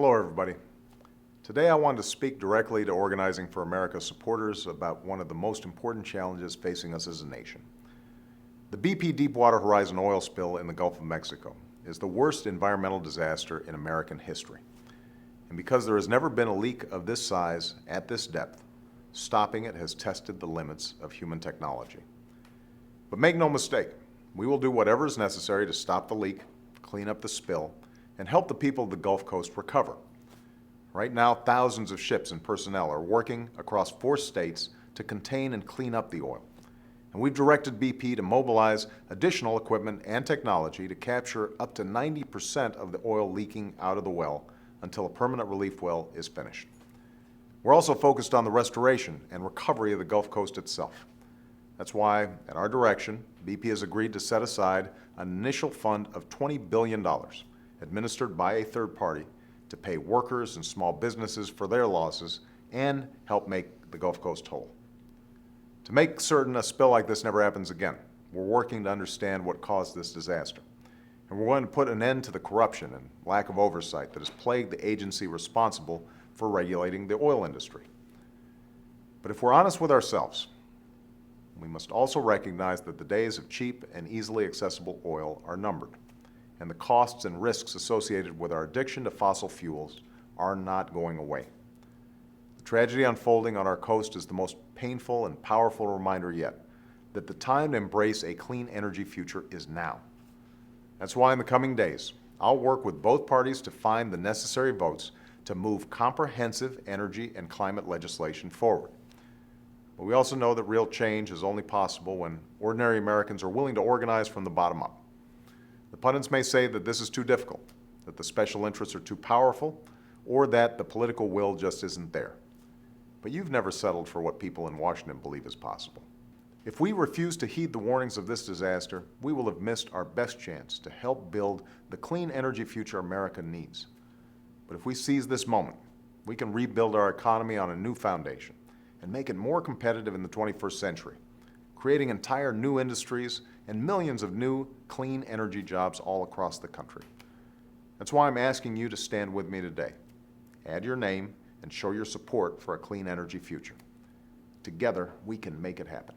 Hello, everybody. Today I wanted to speak directly to Organizing for America supporters about one of the most important challenges facing us as a nation. The BP Deepwater Horizon oil spill in the Gulf of Mexico is the worst environmental disaster in American history. And because there has never been a leak of this size at this depth, stopping it has tested the limits of human technology. But make no mistake, we will do whatever is necessary to stop the leak, clean up the spill, and help the people of the Gulf Coast recover. Right now, thousands of ships and personnel are working across 4 states to contain and clean up the oil. And we've directed BP to mobilize additional equipment and technology to capture up to 90% of the oil leaking out of the well until a permanent relief well is finished. We're also focused on the restoration and recovery of the Gulf Coast itself. That's why, at our direction, BP has agreed to set aside an initial fund of $20 billion, administered by a third party, to pay workers and small businesses for their losses and help make the Gulf Coast whole. To make certain a spill like this never happens again, we're working to understand what caused this disaster. And we're going to put an end to the corruption and lack of oversight that has plagued the agency responsible for regulating the oil industry. But if we're honest with ourselves, we must also recognize that the days of cheap and easily accessible oil are numbered, and the costs and risks associated with our addiction to fossil fuels are not going away. The tragedy unfolding on our coast is the most painful and powerful reminder yet that the time to embrace a clean energy future is now. That's why in the coming days, I'll work with both parties to find the necessary votes to move comprehensive energy and climate legislation forward. But we also know that real change is only possible when ordinary Americans are willing to organize from the bottom up. The pundits may say that this is too difficult, that the special interests are too powerful, or that the political will just isn't there. But you've never settled for what people in Washington believe is possible. If we refuse to heed the warnings of this disaster, we will have missed our best chance to help build the clean energy future America needs. But if we seize this moment, we can rebuild our economy on a new foundation and make it more competitive in the 21st century, creating entire new industries and millions of new, clean energy jobs all across the country. That's why I'm asking you to stand with me today. Add your name and show your support for a clean energy future. Together, we can make it happen.